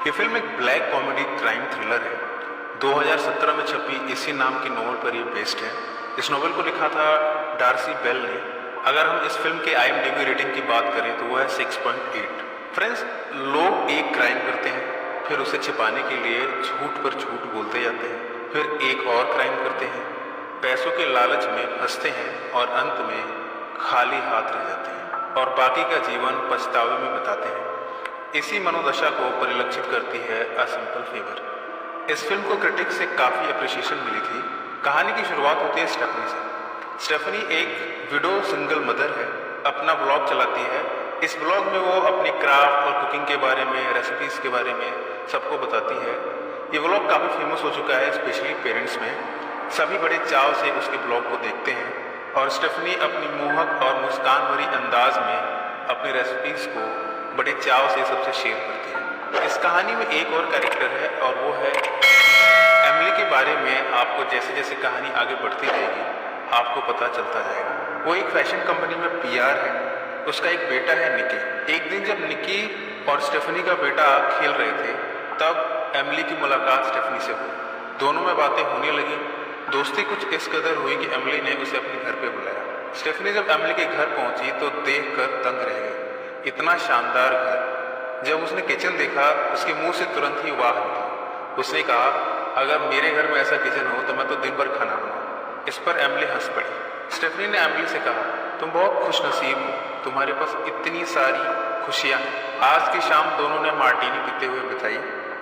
ये फिल्म एक black comedy crime thriller है। 2017 में छपी इसी नाम की नोवेल पर ये बेस्ड है। इस नोवेल को लिखा था डार्सी बेल ने। अगर हम इस फिल्म के IMDb रेटिंग की बात करें तो वो है 6.8। फ्रेंड्स, लोग एक क्राइम करते हैं, फिर उसे छिपाने के लिए झूठ पर झूठ बोलते जाते हैं, फिर एक और क्राइम करते हैं, पैसों के लालच में फंसते हैं और अंत में खाली हाथ रह जाते हैं और बाकी का जीवन पछतावे में बिताते हैं। इसी मनोदशा को परिलक्षित करती है अ सिंपल फेवर। इस फिल्म को क्रिटिक्स से काफ़ी अप्रिशिएशन मिली थी। कहानी की शुरुआत होती है स्टेफनी से। स्टेफनी एक विडो सिंगल मदर है, अपना ब्लॉग चलाती है। इस ब्लॉग में वो अपनी क्राफ्ट और कुकिंग के बारे में, रेसिपीज के बारे में सबको बताती है। ये ब्लॉग काफ़ी फेमस हो चुका है, स्पेशली पेरेंट्स में। सभी बड़े चाव से उसके ब्लॉग को देखते हैं और स्टेफनी अपनी मोहक और मुस्कान भरी अंदाज में अपनी रेसिपीज को बड़े चाव से सबसे शेयर करती है। इस कहानी में एक और कैरेक्टर है और वो है एमिली के बारे में। आपको जैसे जैसे कहानी आगे बढ़ती रहेगी आपको पता चलता जाएगा। वो एक फैशन कंपनी में PR है। उसका एक बेटा है निकी। एक दिन जब निकी और स्टेफनी का बेटा खेल रहे थे तब एमिली की मुलाकात स्टेफनी से हुई। दोनों में बातें होने लगी। दोस्ती कुछ इस कदर हुई कि एमिली ने उसे अपने घर पे बुलाया। स्टेफनी जब एमिली के घर पहुंची तो देखकर दंग रह गई। इतना शानदार घर। जब उसने किचन देखा उसके मुंह से तुरंत ही वाह निकला। उसने कहा, अगर मेरे घर में ऐसा किचन हो तो मैं तो दिन भर खाना बनाऊं। इस पर एमिली हंस पड़ी। स्टेफनी ने एमिली से कहा, तुम बहुत खुशनसीब हो, तुम्हारे पास इतनी सारी खुशियां हैं। आज की शाम दोनों ने मार्टीनी पीते हुए बिताई।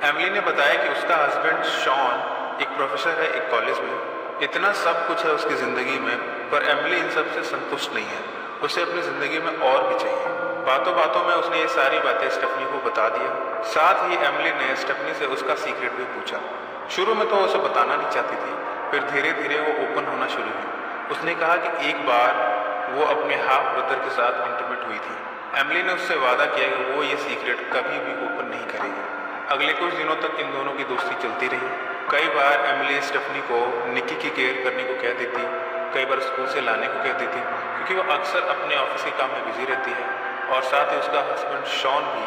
एमिली ने बताया कि उसका हस्बैंड शॉन एक प्रोफेसर है एक कॉलेज में। इतना सब कुछ है उसकी जिंदगी में, पर एमिली इन सब से संतुष्ट नहीं है। उसे अपनी जिंदगी में और भी चाहिए। बातों बातों में उसने ये सारी बातें स्टेफनी को बता दिया। साथ ही एमिली ने स्टेफनी से उसका सीक्रेट भी पूछा। शुरू में तो उसे बताना नहीं चाहती थी, फिर धीरे धीरे वो ओपन होना शुरू हुई। उसने कहा कि एक बार वो अपने हाफ ब्रदर के साथ इंटीमेट हुई थी। एमिली ने उससे वादा किया कि वो ये सीक्रेट कभी भी ओपन नहीं करेगी। अगले कुछ दिनों तक इन दोनों की दोस्ती चलती रही। कई बार एमिली स्टेफनी को निकी की केयर करने को कह देती, कई बार स्कूल से लाने को कह देती, क्योंकि वो अक्सर अपने ऑफिस के काम में बिजी रहती है और साथ ही उसका हस्बैंड शॉन भी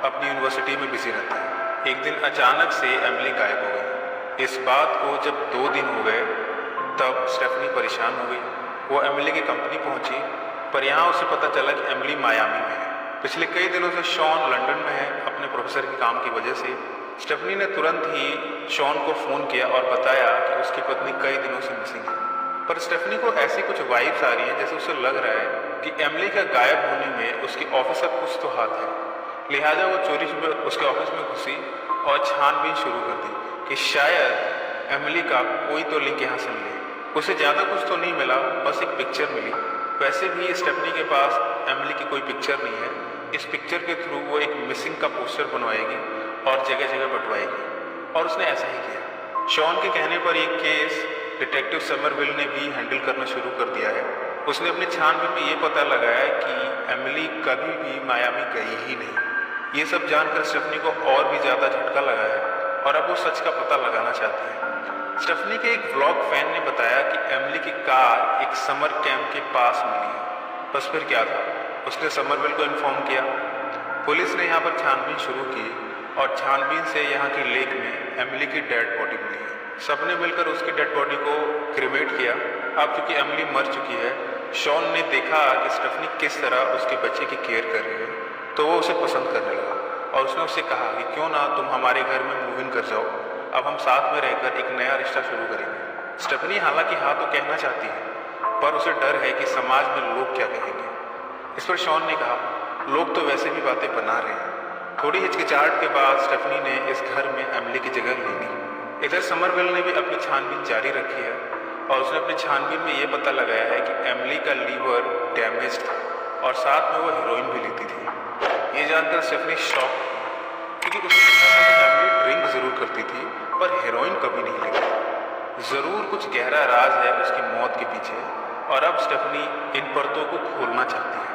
अपनी यूनिवर्सिटी में बिजी रहता है। एक दिन अचानक से एमिली गायब हो गई। इस बात को जब 2 दिन हो गए तब स्टेफनी परेशान हो गई। वो एमिली की कंपनी पहुंची, पर यहाँ उसे पता चला कि एमिली मायामी में है। पिछले कई दिनों से शॉन लंदन में है अपने प्रोफेसर के काम की वजह से। स्टेफनी ने तुरंत ही शॉन को फ़ोन किया और बताया कि उसकी पत्नी कई दिनों से मिसिंग है। पर स्टेफनी को ऐसी कुछ वाइब्स आ रही हैं जैसे उसे लग रहा है कि एमिली का गायब होने में उसके ऑफिस का कुछ तो हाथ है। लिहाजा वो चोरी छुपे उसके ऑफिस में घुसी और छानबीन शुरू कर दी कि शायद एमिली का कोई तो लिंक यहाँ से मिले। उसे ज़्यादा कुछ तो नहीं मिला, बस एक पिक्चर मिली। वैसे भी स्टेफनी के पास एमिली की कोई पिक्चर नहीं है। इस पिक्चर के थ्रू वो एक मिसिंग का पोस्टर बनवाएगी और जगह जगह बंटवाएगी, और उसने ऐसा ही किया। शॉन के कहने पर एक केस डिटेक्टिव समरविल ने भी हैंडल करना शुरू कर दिया है। उसने अपने छानबीन में ये पता लगाया कि एमिली कभी भी मायामी गई ही नहीं। ये सब जानकर स्टेफनी को और भी ज़्यादा झटका लगा है और अब वो सच का पता लगाना चाहती है। स्टेफनी के एक व्लॉग फैन ने बताया कि एमिली की कार एक समर कैंप के पास मिली है। बस फिर क्या था, उसने समरविल को इन्फॉर्म किया। पुलिस ने यहाँ पर छानबीन शुरू की और छानबीन से यहाँ की लेक में एमिली की डेड बॉडी मिली है। सबने मिलकर उसकी डेड बॉडी को क्रिमेट किया। अब चूंकि एमिली मर चुकी है, शॉन ने देखा कि स्टेफनी किस तरह उसके बच्चे की केयर कर रही है, तो वो उसे पसंद करने लगा और उसने उससे कहा कि क्यों ना तुम हमारे घर में मूव इन कर जाओ, अब हम साथ में रहकर एक नया रिश्ता शुरू करेंगे। स्टेफनी हालांकि हाँ तो कहना चाहती है, पर उसे डर है कि समाज में लोग क्या कहेंगे। इस पर शॉन ने कहा, लोग तो वैसे भी बातें बना रहे हैं। थोड़ी हिचकिचाहट के बाद स्टेफनी ने इस घर में एमिली की जगह ले ली। इधर समरविल ने भी अपनी छानबीन जारी रखी है और उसने अपनी छानबीन में ये पता लगाया है कि एमिली का लीवर डैमेज था और साथ में वो हीरोइन भी लेती थी। ये जानकर स्टेफनी शॉक, क्योंकि उसने देखा था कि एमिली ड्रिंक जरूर करती थी पर हीरोइन कभी नहीं लेती। जरूर कुछ गहरा राज है उसकी मौत के पीछे और अब स्टेफनी इन परतों को खोलना चाहती है।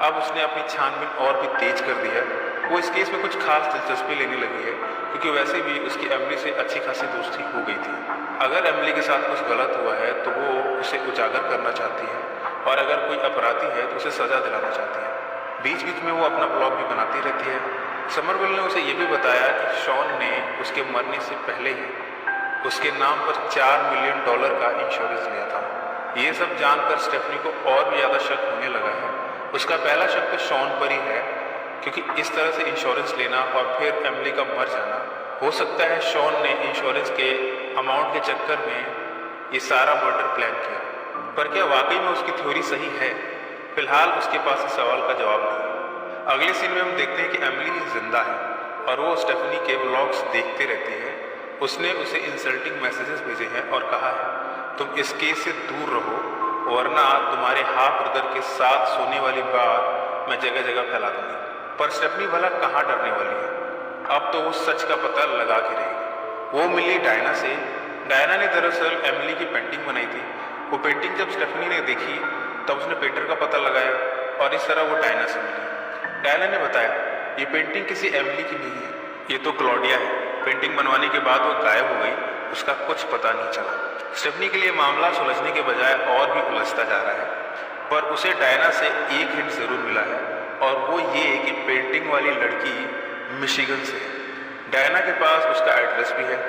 अब उसने अपनी छानबीन और भी तेज कर दी है। वो इस केस में कुछ खास दिलचस्पी लेने लगी है, क्योंकि वैसे भी उसकी एमिली से अच्छी खासी दोस्ती हो गई थी। अगर एमिली के साथ कुछ गलत हुआ है तो वो उसे उजागर करना चाहती है और अगर कोई अपराधी है तो उसे सजा दिलाना चाहती है। बीच बीच में वो अपना ब्लॉग भी बनाती रहती है। समरविल ने उसे ये भी बताया कि शॉन ने उसके मरने से पहले ही उसके नाम पर $4 मिलियन का इंश्योरेंस लिया था। ये सब जानकर स्टेफनी को और भी ज़्यादा शक होने लगा है। उसका पहला शक तो शॉन पर ही है, क्योंकि इस तरह से इंश्योरेंस लेना और फिर एमिली का मर जाना, हो सकता है शॉन ने इंश्योरेंस के अमाउंट के चक्कर में ये सारा मर्डर प्लान किया। पर क्या वाकई में उसकी थ्योरी सही है? फिलहाल उसके पास इस सवाल का जवाब नहीं। अगले सीन में हम देखते हैं कि एमिली जिंदा है और वो स्टेफनी के व्लॉग्स देखते रहती है। उसने उसे इंसल्टिंग मैसेजेस भेजे हैं और कहा है, तुम इस केस से दूर रहो, वरना तुम्हारे हाफ ब्रदर के साथ सोने वाली बात मैं जगह जगह फैला दूंगी। पर स्टेफनी भला कहाँ डरने वाली है? अब तो वो सच का पता लगा के रहेगी। वो मिली डायना से। डायना ने दरअसल एमिली की पेंटिंग बनाई थी। वो पेंटिंग जब स्टेफनी ने देखी तब उसने पेंटर का पता लगाया और इस तरह वो डायना से मिली। डायना ने बताया, ये पेंटिंग किसी एमिली की नहीं है, ये तो क्लॉडिया है। पेंटिंग बनवाने के बाद वो गायब हो गई, उसका कुछ पता नहीं चला। स्टेफनी के लिए मामला सुलझने के बजाय और भी उलझता जा रहा है। पर उसे डायना से एक हिंट जरूर मिला है और वो ये कि पेंटिंग वाली लड़की मिशिगन से है। डायना के पास उसका एड्रेस भी है।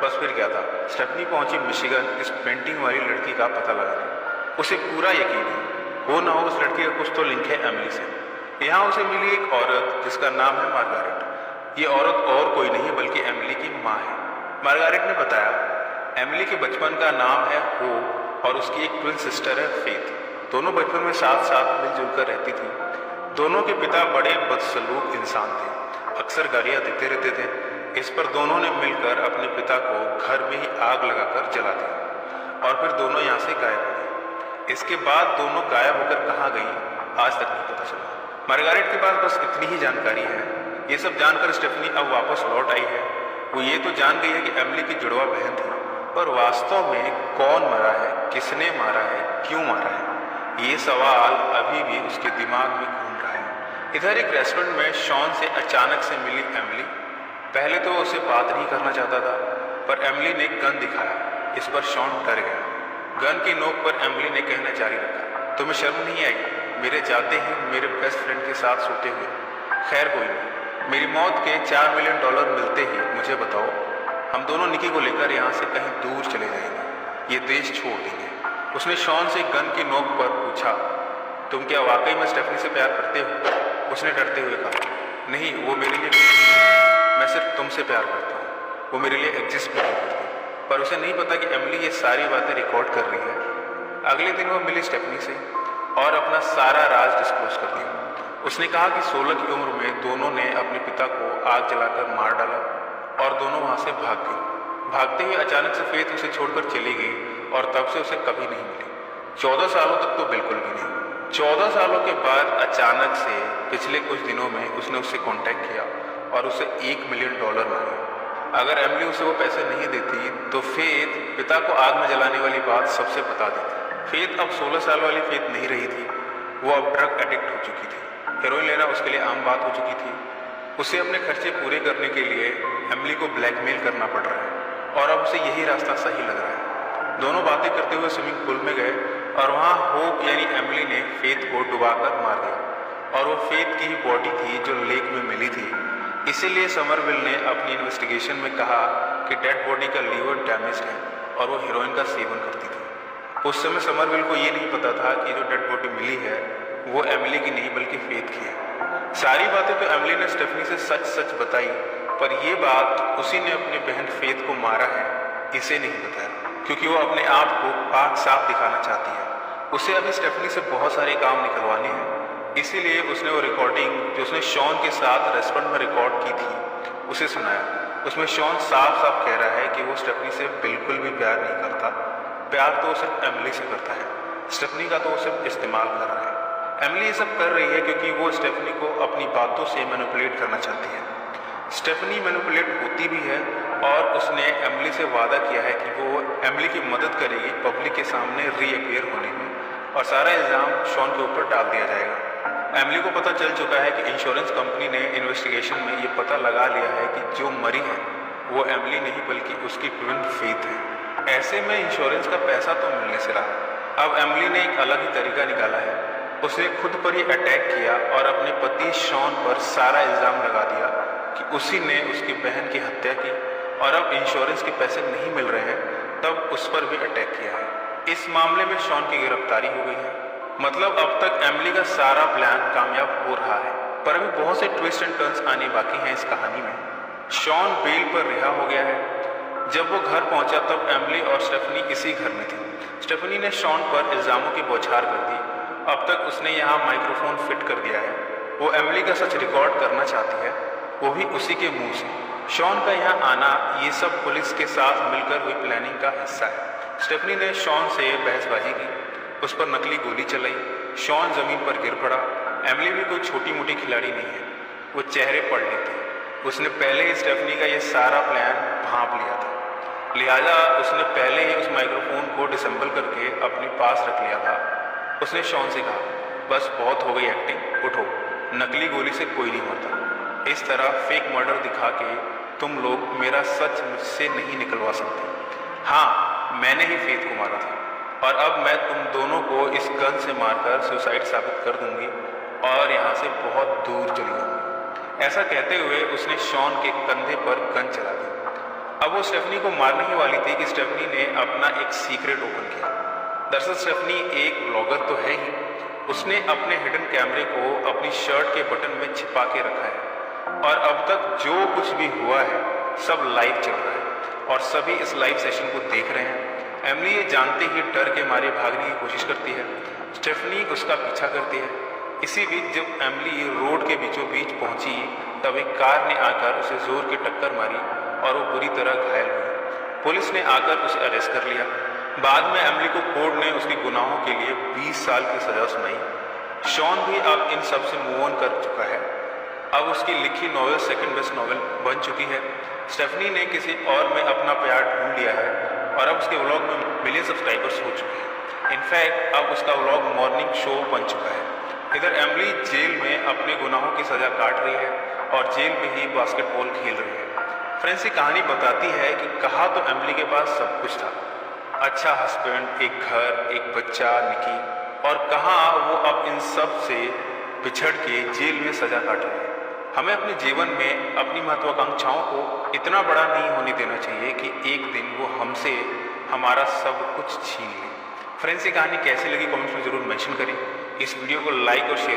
बस फिर क्या था, स्टेफनी पहुंची मिशिगन इस पेंटिंग वाली लड़की का पता लगाने। उसे पूरा यकीन है हो ना हो उस लड़की का कुछ तो लिंक है एमिली से। यहाँ उसे मिली एक औरत जिसका नाम है मार्गारेट। ये औरत और कोई नहीं बल्कि एमिली की माँ है। मार्गारेट ने बताया, एमिली के बचपन का नाम है होप और उसकी एक ट्विन सिस्टर है फेथ। दोनों बचपन में साथ साथ मिलजुल कर रहती थी। दोनों के पिता बड़े बदसलूक इंसान थे, अक्सर गालियाँ देते रहते थे। इस पर दोनों ने मिलकर अपने पिता को घर में ही आग लगाकर जला दिया और फिर दोनों यहाँ से गायब हो गए। इसके बाद दोनों गायब होकर कहाँ गई आज तक नहीं पता चला। मार्गारेट के पास बस इतनी ही जानकारी है। ये सब जानकर स्टेफनी अब वापस लौट आई है। वो ये तो जान गई है कि एमिली की जुड़वा बहन थी, पर वास्तव में कौन मरा है, किसने मारा है, क्यों मारा है, ये सवाल अभी भी उसके दिमाग में घूम रहा है। इधर एक रेस्टोरेंट में शॉन से अचानक से मिली एमिली। पहले तो उसे बात नहीं करना चाहता था, पर एमिली ने गन दिखाया। इस पर शॉन डर गया। गन की नोक पर एमिली ने कहना जारी रखा, तुम्हें शर्म नहीं आई मेरे जाते ही मेरे बेस्ट फ्रेंड के साथ सोते हुए? खैर कोई नहीं, मेरी मौत के $4 मिलियन मिलते ही मुझे बताओ, हम दोनों निकी को लेकर यहाँ से कहीं दूर चले जाएंगे, ये देश छोड़ देंगे। उसने शॉन से गन की नोक पर पूछा, तुम क्या वाकई में स्टेफनी से प्यार करते हो? उसने डरते हुए कहा, नहीं, वो मेरे लिए, मैं सिर्फ तुमसे प्यार करता हूँ, वो मेरे लिए एग्जिस्ट भी नहीं करती। पर उसे नहीं पता कि एमिली ये सारी बातें रिकॉर्ड कर रही है। अगले दिन वो मिली स्टेफनी से और अपना सारा राज डिस्क्लोज कर दिया। उसने कहा कि 16 की उम्र में दोनों ने अपने पिता को आग जलाकर मार डाला और दोनों वहाँ से भाग गए। भागते हुए अचानक से फेथ उसे छोड़कर चली गई और तब से उसे कभी नहीं मिली। 14 सालों तक तो बिल्कुल भी नहीं। 14 सालों के बाद अचानक से पिछले कुछ दिनों में उसने उससे कांटेक्ट किया और उसे $1 मिलियन मांगे। अगर एमिली उसे वो पैसे नहीं देती तो फेथ पिता को आग में जलाने वाली बात सबसे बता देती। फेथ अब 16 साल वाली फेथ नहीं रही थी, वो अब ड्रग एडिक्ट हो चुकी थी। हेरोइन लेना उसके लिए आम बात हो चुकी थी। उसे अपने खर्चे पूरे करने के लिए एमिली को ब्लैकमेल करना पड़ रहा है और अब उसे यही रास्ता सही लग रहा है। दोनों बातें करते हुए स्विमिंग पूल में गए और वहाँ होप यानी एमिली ने फेथ को डुबाकर मार दिया और वो फेथ की ही बॉडी थी जो लेक में मिली थी। इसीलिए समरविल ने अपनी इन्वेस्टिगेशन में कहा कि डेड बॉडी का लीवर डैमेज्ड है और वो हीरोइन का सेवन करती थी। उस समय समरविल को ये नहीं पता था कि जो डेड बॉडी मिली है वो एमिली की नहीं बल्कि फेथ की है। सारी बातें तो एमिली ने स्टेफनी से सच सच बताई, पर ये बात उसी ने अपनी बहन फेथ को मारा है इसे नहीं बताया, क्योंकि वो अपने आप को पाक साफ दिखाना चाहती है। उसे अभी स्टेफनी से बहुत सारे काम निकलवाने हैं। इसीलिए उसने वो रिकॉर्डिंग जो उसने शॉन के साथ रेस्टोरेंट में रिकॉर्ड की थी उसे सुनाया। उसमें शॉन साफ साफ कह रहा है कि वो स्टेफनी से बिल्कुल भी प्यार नहीं करता। प्यार तो वो सिर्फ एमिली से करता है, स्टेफनी का तो वो सिर्फ इस्तेमाल कर रहा है। एमिली ये सब कर रही है क्योंकि वो स्टेफनी को अपनी बातों से मैनिपुलेट करना चाहती है। स्टेफनी मैनिपुलेट होती भी है और उसने एमिली से वादा किया है कि वो एमिली की मदद करेगी पब्लिक के सामने रीअपियर होने में और सारा इल्ज़ाम शॉन के ऊपर डाल दिया जाएगा। एमिली को पता चल चुका है कि इंश्योरेंस कंपनी ने इन्वेस्टिगेशन में ये पता लगा लिया है कि जो मरी है वो एमिली नहीं बल्कि उसकी ट्विन फेथ है। ऐसे में इंश्योरेंस का पैसा तो मिलने से रहा। अब एमिली ने एक अलग ही तरीका निकाला है। उसने खुद पर ही अटैक किया और अपने पति शॉन पर सारा इल्ज़ाम लगा दिया कि उसी ने उसकी बहन की हत्या की और अब इंश्योरेंस के पैसे नहीं मिल रहे हैं, तब उस पर भी अटैक किया है। इस मामले में शॉन की गिरफ्तारी हो गई है। मतलब अब तक एमिली का सारा प्लान कामयाब हो रहा है, पर अभी बहुत से ट्विस्ट एंड टर्न्स आने बाकी हैं इस कहानी में। शॉन बेल पर रिहा हो गया है। जब वो घर पहुंचा तब एमिली और स्टेफनी इसी घर में थी। स्टेफनी ने शॉन पर इल्जामों की बौछार कर दी। अब तक उसने यहाँ माइक्रोफोन फिट कर दिया है। वो एमिली का सच रिकॉर्ड करना चाहती है, वो भी उसी के मुंह से। शॉन का यहाँ आना ये सब पुलिस के साथ मिलकर हुई प्लानिंग का हिस्सा है। स्टेफनी ने शॉन से बहसबाजी की, उस पर नकली गोली चलाई। शॉन जमीन पर गिर पड़ा। एमिली भी कोई छोटी मोटी खिलाड़ी नहीं है, वो चेहरे पढ़ लेती है। उसने पहले ही स्टेफनी का ये सारा प्लान भांप लिया था, लिहाजा उसने पहले ही उस माइक्रोफोन को डिसेंबल करके अपने पास रख लिया था। उसने शॉन से कहा, बस बहुत हो गई एक्टिंग, उठो, नकली गोली से कोई नहीं मरता। इस तरह फेक मर्डर दिखा के तुम लोग मेरा सच मुझसे नहीं निकलवा सकते। हाँ, मैंने ही फेथ को मारा था और अब मैं तुम दोनों को इस गन से मारकर सुसाइड साबित कर दूंगी और यहाँ से बहुत दूर चली जाऊंगी। ऐसा कहते हुए उसने शॉन के कंधे पर गन चला दी। अब वो स्टेफनी को मारने ही वाली थी कि स्टेफनी ने अपना एक सीक्रेट ओपन किया। दरअसल स्टेफनी एक ब्लॉगर तो है ही, उसने अपने हिडन कैमरे को अपनी शर्ट के बटन में छिपा के रखा है और अब तक जो कुछ भी हुआ है सब लाइव चल रहा है और सभी इस लाइव सेशन को देख रहे हैं। एमिली ये जानते ही डर के मारे भागने की कोशिश करती है। स्टेफनी उसका पीछा करती है। इसी बीच जब एमिली रोड के बीचों बीच पहुंची तब एक कार ने आकर उसे जोर की टक्कर मारी और वो बुरी तरह घायल हुई। पुलिस ने आकर उसे अरेस्ट कर लिया। बाद में एमिली को कोर्ट ने उसके गुनाहों के लिए 20 साल की सजा सुनाई। शॉन भी अब इन सब से मूव ऑन कर चुका है। अब उसकी लिखी नॉवेल सेकंड बेस्ट नॉवेल बन चुकी है। स्टेफनी ने किसी और में अपना प्यार ढूंढ लिया है और अब उसके व्लॉग में मिलियन सब्सक्राइबर्स हो चुके हैं। इनफैक्ट अब उसका व्लॉग मॉर्निंग शो बन चुका है। इधर एमिली जेल में अपने गुनाहों की सजा काट रही है और जेल में ही बास्केटबॉल खेल रही है। फ्रेंड्स, ये कहानी बताती है कि कहा तो एमिली के पास सब कुछ था, अच्छा हस्बैंड, एक घर, एक बच्चा निकी, और कहाँ वो अब इन सब से बिछड़ के जेल में सजा काट रही है। हमें अपने जीवन में अपनी महत्वाकांक्षाओं को इतना बड़ा नहीं होने देना चाहिए कि एक दिन वो हमसे हमारा सब कुछ छीन ले। फ्रेंड्स, ये कहानी कैसी लगी कमेंट्स में जरूर मेंशन करें। इस वीडियो को लाइक और शेयर